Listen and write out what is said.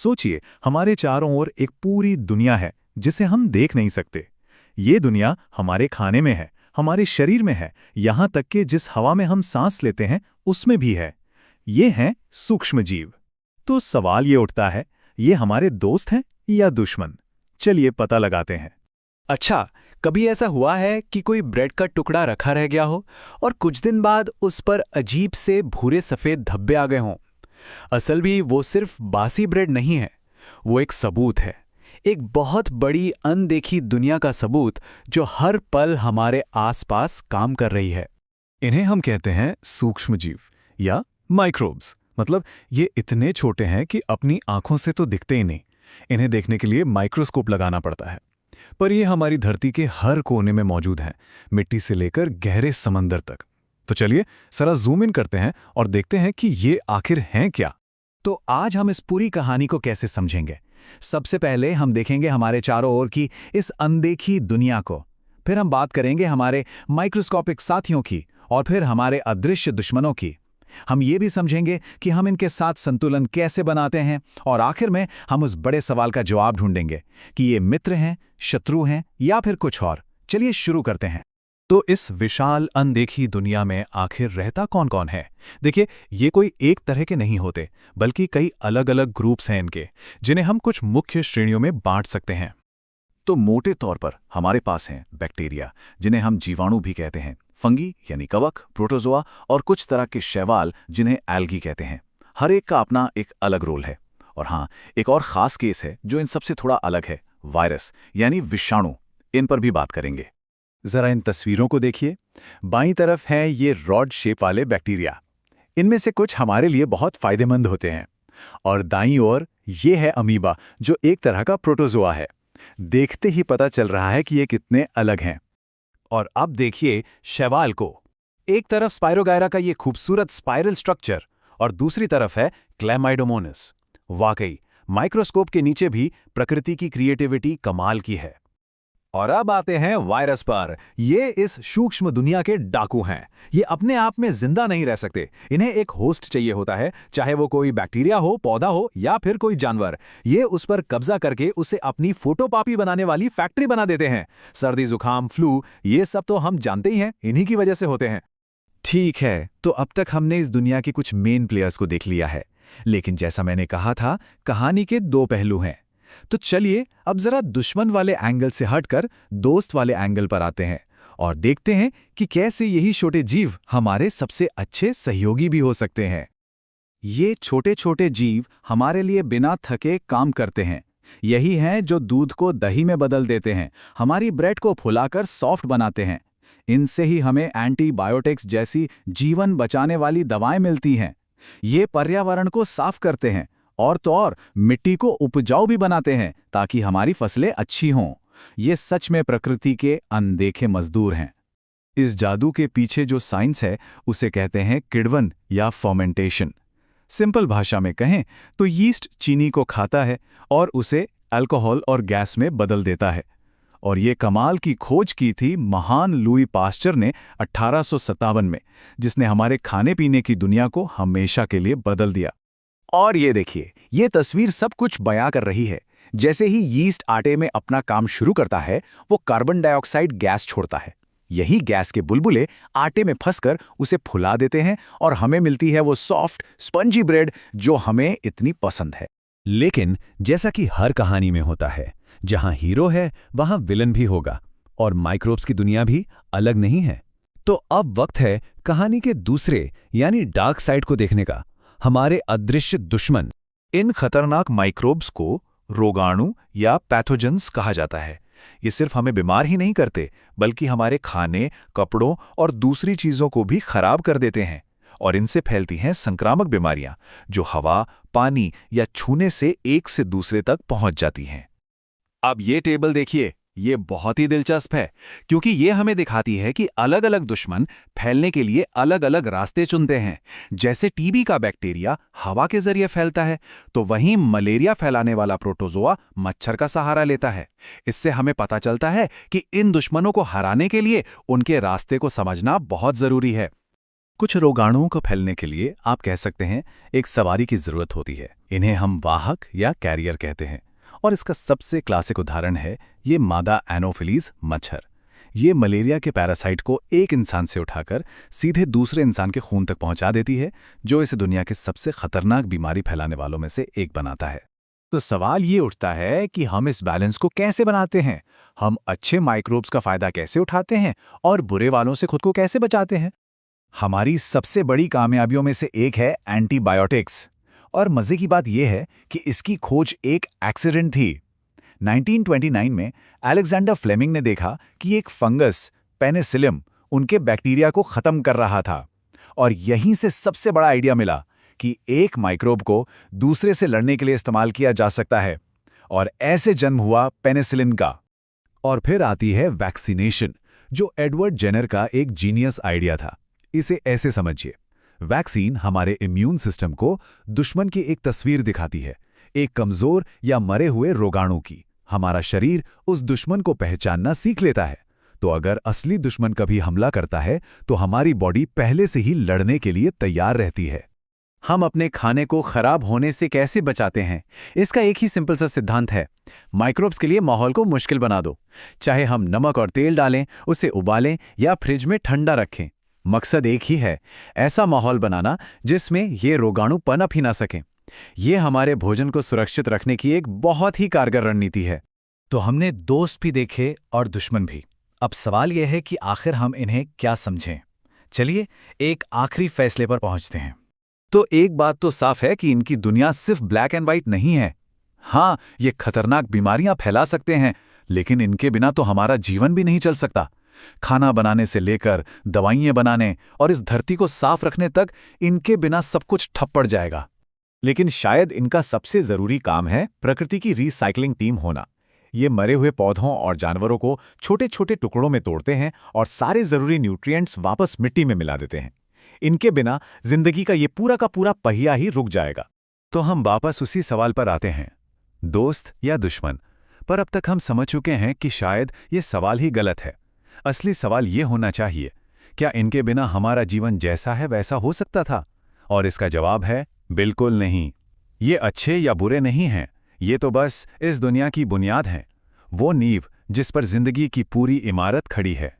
सोचिए, हमारे चारों ओर एक पूरी दुनिया है जिसे हम देख नहीं सकते। ये दुनिया हमारे खाने में है, हमारे शरीर में है, यहाँ तक कि जिस हवा में हम सांस लेते हैं उसमें भी है। ये हैं सूक्ष्म जीव। तो सवाल ये उठता है, ये हमारे दोस्त हैं या दुश्मन? चलिए पता लगाते हैं। अच्छा, कभी ऐसा हुआ है कि कोई ब्रेड का टुकड़ा रखा रह गया हो और कुछ दिन बाद उस पर अजीब से भूरे सफ़ेद धब्बे आ गए हों? असल भी वो सिर्फ बासी ब्रेड नहीं है, वो एक सबूत है, एक बहुत बड़ी अनदेखी दुनिया का सबूत जो हर पल हमारे आसपास काम कर रही है। इन्हें हम कहते हैं सूक्ष्म जीव या माइक्रोब्स। मतलब ये इतने छोटे हैं कि अपनी आंखों से तो दिखते ही नहीं। इन्हें देखने के लिए माइक्रोस्कोप लगाना पड़ता है। पर ये हमारी धरती के हर कोने में मौजूद हैं, मिट्टी से लेकर गहरे समंदर तक। तो चलिए जरा जूम इन करते हैं और देखते हैं कि ये आखिर हैं क्या। तो आज हम इस पूरी कहानी को कैसे समझेंगे? सबसे पहले हम देखेंगे हमारे चारों ओर की इस अनदेखी दुनिया को। फिर हम बात करेंगे हमारे माइक्रोस्कोपिक साथियों की और फिर हमारे अदृश्य दुश्मनों की। हम ये भी समझेंगे कि हम इनके साथ संतुलन कैसे बनाते हैं और आखिर में हम उस बड़े सवाल का जवाब ढूंढेंगे कि ये मित्र हैं, शत्रु हैं या फिर कुछ और। चलिए शुरू करते हैं। तो इस विशाल अनदेखी दुनिया में आखिर रहता कौन कौन है? देखिए, ये कोई एक तरह के नहीं होते, बल्कि कई अलग अलग ग्रुप्स हैं इनके, जिन्हें हम कुछ मुख्य श्रेणियों में बांट सकते हैं। तो मोटे तौर पर हमारे पास हैं बैक्टीरिया, जिन्हें हम जीवाणु भी कहते हैं, फंगी यानी कवक, प्रोटोजोआ और कुछ तरह के शैवाल जिन्हें एल्गी कहते हैं। हर एक का अपना एक अलग रोल है। और हाँ, एक और ख़ास केस है जो इन सबसे थोड़ा अलग है, वायरस यानी विषाणु। इन पर भी बात करेंगे। जरा इन तस्वीरों को देखिए। बाईं तरफ हैं ये रॉड शेप वाले बैक्टीरिया। इनमें से कुछ हमारे लिए बहुत फायदेमंद होते हैं। और दाईं ओर ये है अमीबा, जो एक तरह का प्रोटोजोआ है। देखते ही पता चल रहा है कि ये कितने अलग हैं। और अब देखिए शैवाल को। एक तरफ स्पाइरोगायरा का ये खूबसूरत स्पाइरल स्ट्रक्चर और दूसरी तरफ है क्लैमाइडोमोनास। वाकई माइक्रोस्कोप के नीचे भी प्रकृति की क्रिएटिविटी कमाल की है। और अब आते हैं वायरस पर। ये इस सूक्ष्म दुनिया के डाकू हैं। ये अपने आप में जिंदा नहीं रह सकते, इन्हें एक होस्ट चाहिए होता है, चाहे वो कोई बैक्टीरिया हो, पौधा हो या फिर कोई जानवर। ये उस पर कब्जा करके उसे अपनी फोटोकॉपी बनाने वाली फैक्ट्री बना देते हैं। सर्दी, जुकाम, फ्लू, ये सब तो हम जानते ही हैं, इन्हीं की वजह से होते हैं। ठीक है, तो अब तक हमने इस दुनिया के कुछ मेन प्लेयर्स को देख लिया है, लेकिन जैसा मैंने कहा था, कहानी के दो पहलू हैं। तो चलिए अब जरा दुश्मन वाले एंगल से हटकर दोस्त वाले एंगल पर आते हैं और देखते हैं कि कैसे यही छोटे जीव हमारे सबसे अच्छे सहयोगी भी हो सकते हैं। ये छोटे छोटे जीव हमारे लिए बिना थके काम करते हैं। यही हैं जो दूध को दही में बदल देते हैं, हमारी ब्रेड को फुलाकर सॉफ्ट बनाते हैं। इनसे ही हमें एंटीबायोटिक्स जैसी जीवन बचाने वाली दवाएं मिलती हैं। ये पर्यावरण को साफ करते हैं और तो और मिट्टी को उपजाऊ भी बनाते हैं ताकि हमारी फसलें अच्छी हों। ये सच में प्रकृति के अनदेखे मजदूर हैं। इस जादू के पीछे जो साइंस है उसे कहते हैं किण्वन या फर्मेंटेशन। सिंपल भाषा में कहें तो यीस्ट चीनी को खाता है और उसे अल्कोहल और गैस में बदल देता है। और ये कमाल की खोज की थी महान लुई पास्चर ने 1857 में, जिसने हमारे खाने पीने की दुनिया को हमेशा के लिए बदल दिया। और ये देखिए, ये तस्वीर सब कुछ बयां कर रही है। जैसे ही यीस्ट आटे में अपना काम शुरू करता है, वो कार्बन डाइऑक्साइड गैस छोड़ता है। यही गैस के बुलबुले आटे में फंसकर उसे फुला देते हैं और हमें मिलती है वो सॉफ्ट स्पंजी ब्रेड जो हमें इतनी पसंद है। लेकिन जैसा कि हर कहानी में होता है, जहां हीरो है वहां विलन भी होगा, और माइक्रोब्स की दुनिया भी अलग नहीं है। तो अब वक्त है कहानी के दूसरे यानी डार्क साइड को देखने का, हमारे अदृश्य दुश्मन। इन खतरनाक माइक्रोब्स को रोगाणु या पैथोजेंस कहा जाता है। ये सिर्फ हमें बीमार ही नहीं करते, बल्कि हमारे खाने, कपड़ों और दूसरी चीज़ों को भी खराब कर देते हैं। और इनसे फैलती हैं संक्रामक बीमारियां, जो हवा, पानी या छूने से एक से दूसरे तक पहुंच जाती हैं। अब ये टेबल देखिए, ये बहुत ही दिलचस्प है, क्योंकि ये हमें दिखाती है कि अलग अलग दुश्मन फैलने के लिए अलग अलग रास्ते चुनते हैं। जैसे टीबी का बैक्टीरिया हवा के जरिए फैलता है, तो वहीं मलेरिया फैलाने वाला प्रोटोजोआ मच्छर का सहारा लेता है। इससे हमें पता चलता है कि इन दुश्मनों को हराने के लिए उनके रास्ते को समझना बहुत जरूरी है। कुछ रोगाणुओं को फैलने के लिए आप कह सकते हैं एक सवारी की जरूरत होती है। इन्हें हम वाहक या कैरियर कहते हैं। और इसका सबसे क्लासिक उदाहरण है ये मादा एनोफिलीज मच्छर। ये मलेरिया के पैरासाइट को एक इंसान से उठाकर सीधे दूसरे इंसान के खून तक पहुंचा देती है, जो इसे दुनिया के सबसे खतरनाक बीमारी फैलाने वालों में से एक बनाता है। तो सवाल ये उठता है कि हम इस बैलेंस को कैसे बनाते हैं? हम अच्छे माइक्रोब्स का फायदा कैसे उठाते हैं और बुरे वालों से खुद को कैसे बचाते हैं? हमारी सबसे बड़ी कामयाबियों में से एक है एंटीबायोटिक्स। और मजे की बात यह है कि इसकी खोज एक एक्सीडेंट थी। 1929 में अलेक्जेंडर फ्लेमिंग ने देखा कि एक फंगस पेनिसिलियम उनके बैक्टीरिया को खत्म कर रहा था। और यहीं से सबसे बड़ा आइडिया मिला कि एक माइक्रोब को दूसरे से लड़ने के लिए इस्तेमाल किया जा सकता है। और ऐसे जन्म हुआ पेनिसिलिन का। और फिर आती है वैक्सीनेशन, जो एडवर्ड जेनर का एक जीनियस आइडिया था। इसे ऐसे समझिए, वैक्सीन हमारे इम्यून सिस्टम को दुश्मन की एक तस्वीर दिखाती है, एक कमजोर या मरे हुए रोगाणु की। हमारा शरीर उस दुश्मन को पहचानना सीख लेता है। तो अगर असली दुश्मन कभी हमला करता है तो हमारी बॉडी पहले से ही लड़ने के लिए तैयार रहती है। हम अपने खाने को खराब होने से कैसे बचाते हैं? इसका एक ही सिंपल सा सिद्धांत है, माइक्रोब्स के लिए माहौल को मुश्किल बना दो। चाहे हम नमक और तेल डालें, उसे उबालें या फ्रिज में ठंडा रखें, मकसद एक ही है, ऐसा माहौल बनाना जिसमें ये रोगाणु पनप ही ना सकें। ये हमारे भोजन को सुरक्षित रखने की एक बहुत ही कारगर रणनीति है। तो हमने दोस्त भी देखे और दुश्मन भी। अब सवाल यह है कि आखिर हम इन्हें क्या समझें? चलिए एक आखिरी फैसले पर पहुंचते हैं। तो एक बात तो साफ है कि इनकी दुनिया सिर्फ ब्लैक एंड व्हाइट नहीं है। हाँ, ये खतरनाक बीमारियां फैला सकते हैं, लेकिन इनके बिना तो हमारा जीवन भी नहीं चल सकता। खाना बनाने से लेकर दवाइयां बनाने और इस धरती को साफ रखने तक इनके बिना सब कुछ ठप पड़ जाएगा। लेकिन शायद इनका सबसे जरूरी काम है प्रकृति की रीसाइक्लिंग टीम होना। ये मरे हुए पौधों और जानवरों को छोटे छोटे टुकड़ों में तोड़ते हैं और सारे जरूरी न्यूट्रिएंट्स वापस मिट्टी में मिला देते हैं। इनके बिना जिंदगी का ये पूरा का पूरा पहिया ही रुक जाएगा। तो हम वापस उसी सवाल पर आते हैं, दोस्त या दुश्मन? पर अब तक हम समझ चुके हैं कि शायद ये सवाल ही गलत है। असली सवाल ये होना चाहिए, क्या इनके बिना हमारा जीवन जैसा है वैसा हो सकता था? और इसका जवाब है बिल्कुल नहीं। ये अच्छे या बुरे नहीं हैं, ये तो बस इस दुनिया की बुनियाद हैं, वो नींव जिस पर जिंदगी की पूरी इमारत खड़ी है।